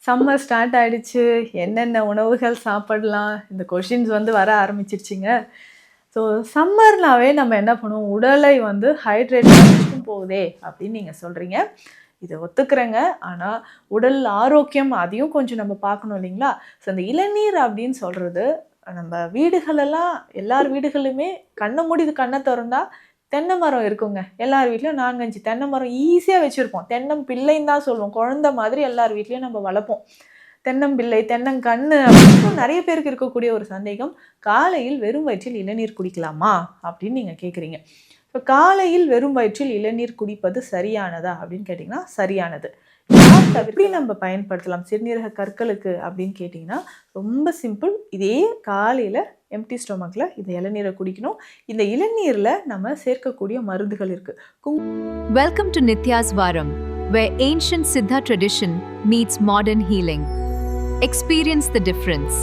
Summer start ஆயிடுச்சு. என்னென்ன உணவுகள் சாப்பிடலாம்? இந்த கொஷின்ஸ் வந்து வர ஆரம்பிச்சிருச்சுங்க. ஸோ சம்மர்னாவே நம்ம என்ன பண்ணுவோம்? உடலை வந்து ஹைட்ரேட்டடா வச்சுக்கும் போகுதே அப்படின்னு நீங்க சொல்றீங்க. இத ஒத்துக்கிறேங்க. ஆனா உடல் ஆரோக்கியம் அதையும் கொஞ்சம் நம்ம பார்க்கணும் இல்லைங்களா? ஸோ இந்த இளநீர் அப்படின்னு சொல்றது நம்ம வீடுகளெல்லாம் எல்லார் வீடுகளுமே கண்ண மூடி கண்ண தொறந்தா தென்னை மரம் இருக்குங்க. எல்லார் வீட்லயும் 4, 5 தென்னை மரம் ஈஸியா வச்சிருப்போம். தென்னம்பிள்ளைன்னு தான் சொல்லுவோம். குழந்தை மாதிரி எல்லார் வீட்லயும் நம்ம வளர்ப்போம். தென்னம்பிள்ளை, தென்னங்கன்னு அப்படின்னு நெறைய பேருக்கு இருக்கக்கூடிய ஒரு சந்தேகம். காலையில் வெறும் வயிற்றில் இளநீர் குடிக்கலாமா? அப்படின்னு நீங்க கேட்குறீங்க. இப்போ காலையில் வெறும் வயிற்றில் இளநீர் குடிப்பது சரியானதா? அப்படின்னு கேட்டிங்கன்னா சரியானது. எப்படி நம்ம பயன்படுத்தலாம் சிறுநீரக கற்களுக்கு அப்படின்னு கேட்டிங்கன்னா ரொம்ப சிம்பிள். இதே காலையில் எம்டி ஸ்டொமக்கில் இந்த இளநீரை குடிக்கணும். இந்த இளநீரில் நம்ம சேர்க்கக்கூடிய மருந்துகள் இருக்குது. Welcome to Nitya's Varam, where ancient Siddha tradition meets modern healing. Experience the difference.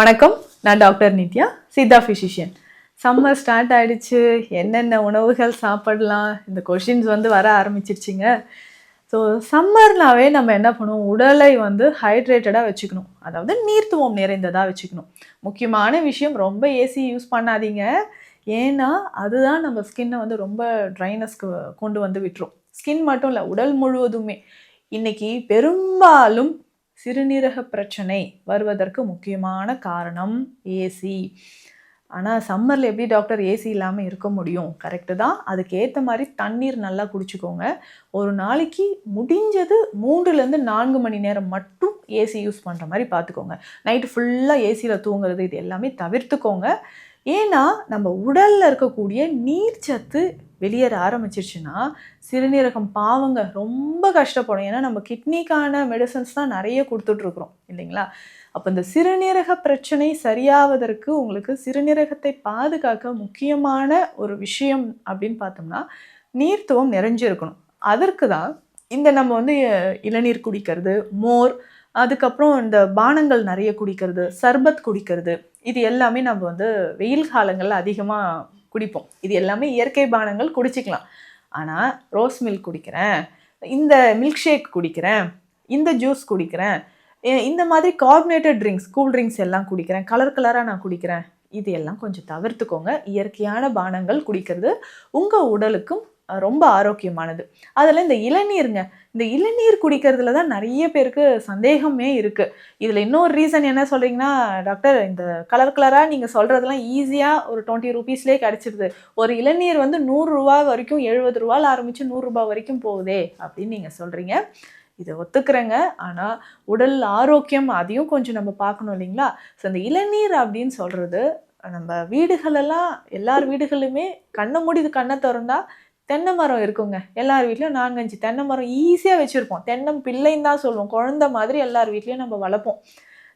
வணக்கம், நான் doctor Nithya, Siddha physician. Summer start ஆயிடுச்சு. என்னென்ன உணவுகள் சாப்பிடலாம்? இந்த கொஷின்ஸ் வந்து வர ஆரம்பிச்சிருச்சுங்க. ஸோ சம்மர்னாவே நம்ம என்ன பண்ணுவோம்? உடலை வந்து ஹைட்ரேட்டடாக வச்சுக்கணும். அதாவது நீர்த்துவம் நிறைந்ததாக வச்சுக்கணும். முக்கியமான விஷயம், ரொம்ப ஏசி யூஸ் பண்ணாதீங்க. ஏன்னா அதுதான் நம்ம ஸ்கின்னை வந்து ரொம்ப ட்ரைனஸ்க்கு கொண்டு வந்து விட்டுரும். ஸ்கின் மட்டும் இல்லை, உடல் முழுவதுமே. இன்னைக்கு பெரும்பாலும் சிறுநீரக பிரச்சனை வருவதற்கு முக்கியமான காரணம் ஏசி. ஆனால் சம்மரில் எப்படி டாக்டர் ஏசி இல்லாமல் இருக்க முடியும்? கரெக்டு தான். அதுக்கு ஏற்ற மாதிரி தண்ணீர் நல்லா குடிச்சுக்கோங்க. ஒரு நாளைக்கு முடிஞ்சது 3லேருந்து 4 மணி நேரம் மட்டும் ஏசி யூஸ் பண்ணுற மாதிரி பார்த்துக்கோங்க. நைட்டு ஃபுல்லாக ஏசியில் தூங்குறது இது எல்லாமே தவிர்த்துக்கோங்க. ஏன்னா நம்ம உடலில் இருக்கக்கூடிய நீர்ச்சத்து வெளியேற ஆரம்பிச்சிருச்சுன்னா சிறுநீரகம் பாவங்க ரொம்ப கஷ்டப்படும். ஏன்னா நம்ம கிட்னிக்கான மெடிசன்ஸ் தான் நிறைய கொடுத்துட்ருக்குறோம் இல்லைங்களா? அப்போ இந்த சிறுநீரக பிரச்சனை சரியாவதற்கு உங்களுக்கு சிறுநீரகத்தை பாதுகாக்க முக்கியமான ஒரு விஷயம் அப்படின்னு பார்த்தோம்னா நீர்த்துவம் நிறைஞ்சிருக்கணும். அதற்கு தான் இந்த நம்ம வந்து இளநீர் குடிக்கிறது, மோர், அதுக்கப்புறம் இந்த பானங்கள் நிறைய குடிக்கிறது, சர்பத் குடிக்கிறது, இது எல்லாமே நம்ம வந்து வெயில் காலங்களில் அதிகமாக குடிப்போம். இது எல்லாமே இயற்கை பானங்கள், குடிச்சிக்கலாம். ஆனால் ரோஸ் மில்க் குடிக்கிறேன், இந்த மில்க் ஷேக் குடிக்கிறேன், இந்த ஜூஸ் குடிக்கிறேன், இந்த மாதிரி கார்பனேட்டட் ட்ரிங்க்ஸ், கூல் ட்ரிங்க்ஸ் எல்லாம் குடிக்கிறேன், கலராக நான் குடிக்கிறேன், இது எல்லாம் கொஞ்சம் தவிர்த்துக்கோங்க. இயற்கையான பானங்கள் குடிக்கிறது உங்கள் உடலுக்கும் ரொம்ப ஆரோக்கியமானது. அதில் இந்த இளநீருங்க, இந்த இளநீர் குடிக்கிறதுல தான் நிறைய பேருக்கு சந்தேகமே இருக்குது. இதில் இன்னொரு ரீசன் என்ன சொல்கிறீங்கன்னா, டாக்டர் இந்த கலராக நீங்கள் சொல்கிறதெல்லாம் ஈஸியாக ஒரு 20 ரூபீஸ்லேயே கிடச்சிடுது. ஒரு இளநீர் வந்து 100 ரூபா வரைக்கும், 70 ரூபாயில் ஆரம்பித்து 100 ரூபா வரைக்கும் போகுதே அப்படின்னு நீங்கள் சொல்கிறீங்க. இதை ஒத்துக்கிறேங்க. ஆனால் உடல் ஆரோக்கியம் அதையும் கொஞ்சம் நம்ம பார்க்கணும் இல்லைங்களா? ஸோ இந்த இளநீர் அப்படின்னு சொல்கிறது நம்ம வீடுகளெல்லாம் எல்லார் வீடுகளுமே கண்ண மூடி கண்ணை திறந்தா தென்னை மரம் இருக்குங்க. எல்லார் வீட்லையும் 4, 5 தென்னை மரம் ஈஸியாக வச்சுருப்போம். தென்னம்பிள்ளைன்னு தான் சொல்லுவோம். குழந்தை மாதிரி எல்லார் வீட்லேயும் நம்ம வளர்ப்போம்.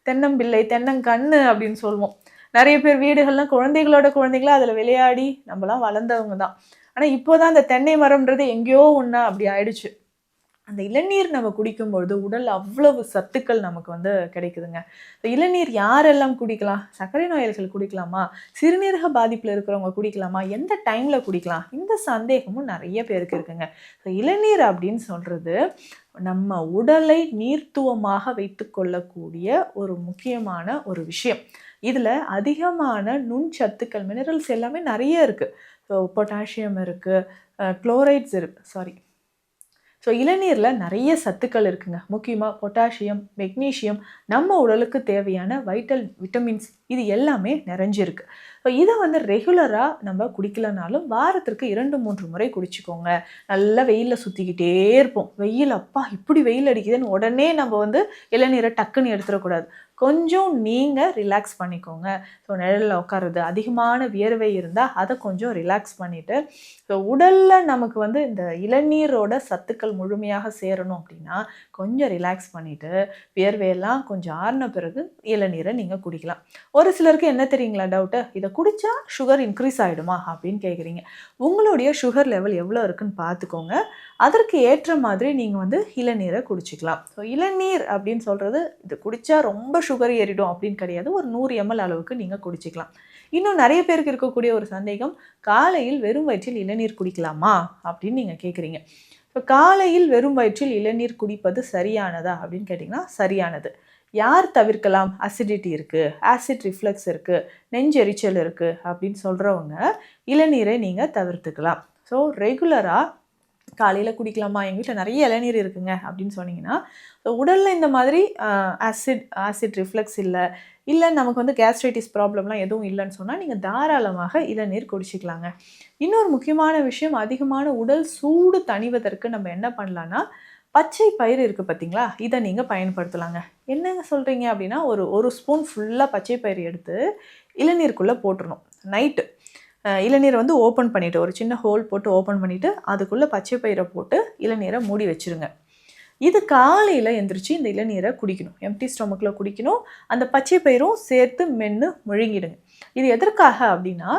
தென்னம்பிள்ளை, தென்னங்கன்று அப்படின்னு சொல்லுவோம். நிறைய பேர் வீடுகள்லாம் குழந்தைகளா அதில் விளையாடி நம்மலாம் வளர்ந்தவங்க தான். ஆனால் இப்போ தான் அந்த தென்னை மரம்ன்றது எங்கேயோ ஒன்றா அப்படி ஆயிடுச்சு. அந்த இளநீர் நம்ம குடிக்கும்பொழுது உடல் அவ்வளவு சத்துக்கள் நமக்கு வந்து கிடைக்குதுங்க. இளநீர் யாரெல்லாம் குடிக்கலாம்? சர்க்கரை நோயாளிகள் குடிக்கலாமா? சிறுநீரக பாதிப்பில் இருக்கிறவங்க குடிக்கலாமா? எந்த டைமில் குடிக்கலாம்? இந்த சந்தேகமும் நிறைய பேருக்கு இருக்குங்க. இளநீர் அப்படின்னு சொல்கிறது நம்ம உடலை நீர்த்துவமாக வைத்து கொள்ளக்கூடிய ஒரு முக்கியமான ஒரு விஷயம். இதில் அதிகமான நுண்சத்துக்கள், மினரல்ஸ் எல்லாமே நிறைய இருக்குது. ஸோ பொட்டாசியம் இருக்குது, குளோரைட்ஸ் இருக்குது, ஸோ இளநீரில் நிறைய சத்துக்கள் இருக்குங்க. முக்கியமாக பொட்டாசியம், மெக்னீஷியம், நம்ம உடலுக்கு தேவையான வைட்டல் விட்டமின்ஸ் இது எல்லாமே நிறைஞ்சிருக்கு. ஸோ இதை வந்து ரெகுலராக நம்ம குடிக்கலனாலும் வாரத்திற்கு 2-3 முறை குடிச்சிக்கோங்க. நல்லா வெயிலில் சுற்றிக்கிட்டே இருப்போம். வெயில் அப்பா இப்படி வெயில் அடிக்குதுன்னு உடனே நம்ம வந்து இளநீரை டக்குன்னு எடுத்துடக்கூடாது. கொஞ்சம் நீங்கள் ரிலாக்ஸ் பண்ணிக்கோங்க. ஸோ நிழலில் உட்காருறது, அதிகமான வியர்வை இருந்தால் அதை கொஞ்சம் ரிலாக்ஸ் பண்ணிவிட்டு, ஸோ உடலில் நமக்கு வந்து இந்த இளநீரோட சத்துக்கள் முழுமையாக சேரணும் அப்படின்னா கொஞ்சம் ரிலாக்ஸ் பண்ணிவிட்டு வியர்வையெல்லாம் கொஞ்சம் ஆறின பிறகு இளநீரை நீங்கள் குடிக்கலாம். ஒரு சிலருக்கு என்ன தெரியுங்களா டவுட்டு, இதை குடித்தா சுகர் இன்க்ரீஸ் ஆகிடுமா அப்படின்னு கேட்குறீங்க. உங்களுடைய சுகர் லெவல் எவ்வளோ இருக்குன்னு பார்த்துக்கோங்க. அதற்கு ஏற்ற மாதிரி நீங்கள் வந்து இளநீரை குடிச்சிக்கலாம். ஸோ இளநீர் அப்படின்னு சொல்கிறது இது குடித்தா ரொம்ப சுகர் ஏறிடும் அப்படின்னு கிடையாது. ஒரு 100 ml அளவுக்கு நீங்கள் குடிச்சிக்கலாம். இன்னும் நிறைய பேருக்கு இருக்கக்கூடிய ஒரு சந்தேகம், காலையில் வெறும் வயிற்றில் இளநீர் குடிக்கலாமா அப்படின்னு நீங்கள் கேட்குறீங்க. இப்போ காலையில் வெறும் வயிற்றில் இளநீர் குடிப்பது சரியானதா அப்படின்னு கேட்டிங்கன்னா சரியானது. யார் தவிர்க்கலாம்? அசிடிட்டி இருக்குது, ஆசிட் ரிஃப்ளெக்ஸ் இருக்குது, நெஞ்செரிச்சல் இருக்குது அப்படின்னு சொல்கிறவங்க இளநீரை நீங்கள் தவிர்த்துக்கலாம். ஸோ ரெகுலராக காலையில் குடிக்கலாமா, எங்கள் வீட்டில் நிறைய இளநீர் இருக்குங்க அப்படின்னு சொன்னீங்கன்னா, உடலில் இந்த மாதிரி ஆசிட் ரிஃப்ளெக்ஸ் இல்லை நமக்கு வந்து கேஸ்ட்ரைட்டிஸ் ப்ராப்ளம்லாம் எதுவும் இல்லைன்னு சொன்னால் நீங்கள் தாராளமாக இளநீர் குடிச்சிக்கலாங்க. இன்னொரு முக்கியமான விஷயம், அதிகமான உடல் சூடு தணிவதற்கு நம்ம என்ன பண்ணலான்னா, பச்சை பயிறு இருக்குது பார்த்தீங்களா, இதை நீங்கள் பயன்படுத்தலாங்க. என்னங்க சொல்கிறீங்க அப்படின்னா, ஒரு ஸ்பூன் ஃபுல்லாக பச்சை பயிறு எடுத்து இளநீருக்குள்ளே போட்டுடணும். நைட்டு இளநீரை வந்து ஓப்பன் பண்ணிவிட்டு, ஒரு சின்ன ஹோல் போட்டு ஓப்பன் பண்ணிவிட்டு அதுக்குள்ளே பச்சை பயிரை போட்டு இளநீரை மூடி வச்சுருங்க. இது காலையில் எந்திரிச்சு இந்த இளநீரை குடிக்கணும். எம்டி ஸ்டொமக்கில் குடிக்கணும். அந்த பச்சை பயிரும் சேர்த்து மென்று முழுங்கிடுங்க. இது எதற்காக அப்படின்னா,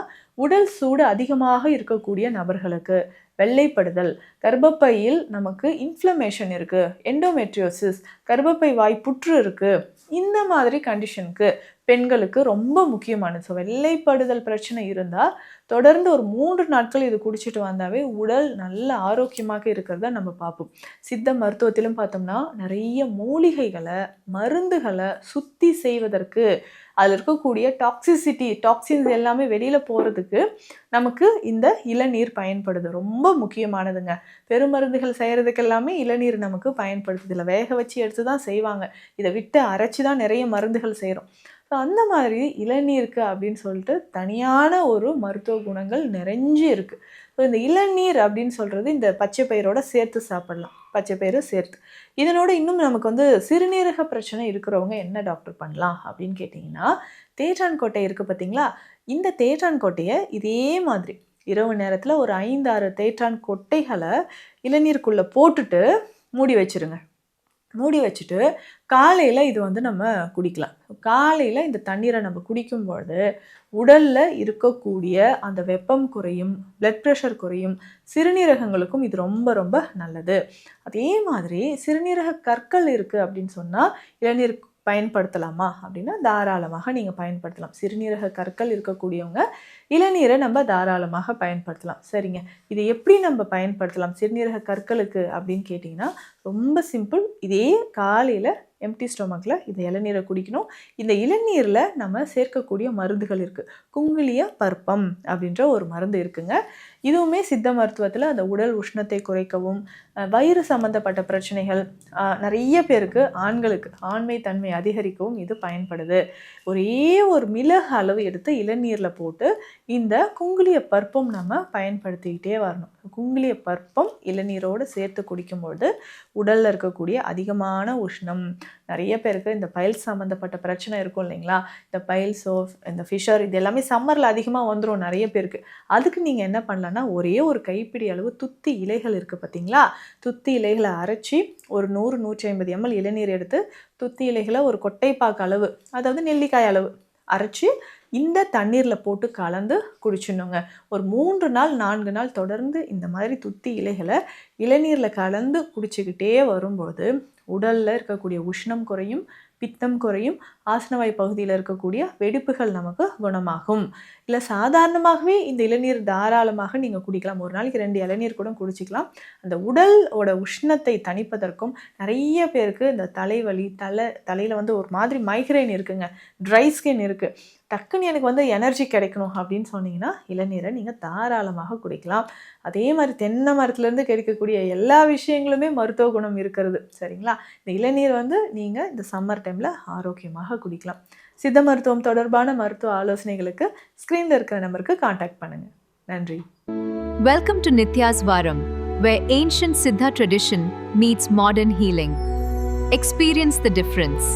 உடல் சூடு அதிகமாக இருக்கக்கூடிய நபர்களுக்கு, வெள்ளைப்படுதல், கர்ப்பப்பையில் நமக்கு இன்ஃப்ளமேஷன் இருக்குது, எண்டோமெட்ரியோசிஸ், கர்ப்பப்பை வாய் புற்று இருக்குது, இந்த மாதிரி கண்டிஷனுக்கு பெண்களுக்கு ரொம்ப முக்கியமானது. ஸோ வெள்ளைப்படுதல் பிரச்சனை இருந்தால் தொடர்ந்து ஒரு 3 நாட்கள் இது குடிச்சிட்டு வந்தாவே உடல் நல்ல ஆரோக்கியமாக இருக்கிறத நம்ம பார்ப்போம். சித்த மருத்துவத்திலும் பார்த்தோம்னா நிறைய மூலிகைகளை, மருந்துகளை சுத்தி செய்வதற்கு, அதில் இருக்கக்கூடிய டாக்ஸின்ஸ் எல்லாமே வெளியில் போகிறதுக்கு நமக்கு இந்த இளநீர் பயன்படுது. ரொம்ப முக்கியமானதுங்க. பெருமருந்துகள் செய்கிறதுக்கு எல்லாமே இளநீர் நமக்கு பயன்படுத்துது. இதில் வேக வச்சு எடுத்து தான் செய்வாங்க. இதை விட்டு அரைச்சி தான் நிறைய மருந்துகள் செய்கிறோம். ஸோ அந்த மாதிரி இளநீருக்கு அப்படின்னு சொல்லிட்டு தனியான ஒரு மருத்துவ குணங்கள் நிறைஞ்சு இருக்குது. ஸோ இந்த இளநீர் அப்படின்னு சொல்கிறது இந்த பச்சை பயிரோட சேர்த்து சாப்பிடலாம். பச்சை பயிறு சேர்த்து. இதனோட இன்னும் நமக்கு வந்து சிறுநீரக பிரச்சனை இருக்கிறவங்க என்ன டாக்டர் பண்ணலாம் அப்படின்னு கேட்டிங்கன்னா, தேற்றான் கொட்டை இருக்குது பார்த்தீங்களா, இந்த தேற்றான் கொட்டையை இதே மாதிரி இரவு நேரத்தில் ஒரு 5-6 தேற்றான் கொட்டைகளை இளநீருக்குள்ளே போட்டுட்டு மூடி வச்சுருங்க. மூடி வச்சுட்டு காலையில் இது வந்து நம்ம குடிக்கலாம். காலையில் இந்த தண்ணீரை நம்ம குடிக்கும்பொழுது உடலில் இருக்கக்கூடிய அந்த வெப்பம் குறையும், பிளட் ப்ரெஷர் குறையும், சிறுநீரகங்களுக்கும் இது ரொம்ப ரொம்ப நல்லது. அதே மாதிரி சிறுநீரக கற்கள் இருக்குது அப்படின்னு சொன்னால் இளநீர் பயன்படுத்தலாமா அப்படின்னா தாராளமாக நீங்கள் பயன்படுத்தலாம். சிறுநீரக கற்கள் இருக்கக்கூடியவங்க இளநீரை நம்ம தாராளமாக பயன்படுத்தலாம். சரிங்க, இது எப்படி நம்ம பயன்படுத்தலாம் சிறுநீரக கற்களுக்கு அப்படின்னு கேட்டிங்கன்னா, ரொம்ப சிம்பிள். இதே காலையில் எம்டி ஸ்டொமக்கில் இந்த இளநீரை குடிக்கணும். இந்த இளநீரில் நம்ம சேர்க்கக்கூடிய மருந்துகள் இருக்குது. குங்குலிய பற்பம் அப்படின்ற ஒரு மருந்து இருக்குங்க. இதுவுமே சித்த மருத்துவத்தில் அந்த உடல் உஷ்ணத்தை குறைக்கவும், வயிறு சம்மந்தப்பட்ட பிரச்சனைகள், நிறைய பேருக்கு ஆண்களுக்கு ஆண்மை தன்மை அதிகரிக்கவும் இது பயன்படுது. ஒரே ஒரு மிளகு அளவு எடுத்து இளநீரில் போட்டு இந்த குங்குலிய பற்பம் நம்ம பயன்படுத்திக்கிட்டே வரணும். குங்குலிய பற்பம் இளநீரோடு சேர்த்து குடிக்கும்பொழுது உடலில் இருக்கக்கூடிய அதிகமான உஷ்ணம், நிறைய பேருக்கு இந்த பைல்ஸ் சம்மந்தப்பட்ட பிரச்சனை இருக்கும் இல்லைங்களா, இந்த பைல்ஸோ இந்த ஃபிஷர் இது எல்லாமே சம்மரில் அதிகமாக வந்துடும் நிறைய பேருக்கு. அதுக்கு நீங்கள் என்ன பண்ணலான்னா, ஒரே ஒரு கைப்பிடி அளவு துத்தி இலைகள் இருக்குது பார்த்தீங்களா, துத்தி இலைகளை அரைச்சி ஒரு 100-150 ml இளநீர் எடுத்து துத்தி இலைகளை ஒரு கொட்டைப்பாக்கு அளவு, அதாவது நெல்லிக்காய் அளவு அரைச்சி இந்த தண்ணீரில் போட்டு கலந்து குடிச்சிடணுங்க. ஒரு 3-4 நாள் தொடர்ந்து இந்த மாதிரி துத்தி இலைகளை இளநீரில் கலந்து குடிச்சிக்கிட்டே வரும்போது உடலில் இருக்கக்கூடிய உஷ்ணம் குறையும், பித்தம் குறையும், ஆசனவாய் பகுதியில் இருக்கக்கூடிய வெடிப்புகள் நமக்கு குணமாகும். இல்லை சாதாரணமாகவே இந்த இளநீர் தாராளமாக நீங்கள் குடிக்கலாம். ஒரு நாளைக்கு 2 இளநீர் கூட குடிச்சிக்கலாம். அந்த உடலோட உஷ்ணத்தை தணிப்பதற்கும், நிறைய பேருக்கு இந்த தலைவலி, தலையில் வந்து ஒரு மாதிரி மைக்ரைன் இருக்குங்க, ட்ரை ஸ்கின் இருக்குது, டக்குன்னு எனக்கு வந்து எனர்ஜி கிடைக்கணும் அப்படின்னு சொன்னீங்கன்னா இளநீரை நீங்கள் தாராளமாக குடிக்கலாம். அதே மாதிரி தென்னை மரத்துலேருந்து கிடைக்கக்கூடிய எல்லா விஷயங்களுமே மருத்துவ குணம் இருக்கிறது. சரிங்களா, இந்த இளநீர் வந்து நீங்கள் இந்த சம்மர் டைமில் ஆரோக்கியமாக குடிக்கலாம். சித்த மருத்துவம் தொடர்பான மருத்துவ ஆலோசனைகளுக்கு ஸ்க்ரீனில் இருக்கிற நம்பருக்கு காண்டாக்ட் பண்ணுங்கள். நன்றி. Welcome to Nitya's Varam, where ancient Siddha tradition meets modern healing. Experience the difference.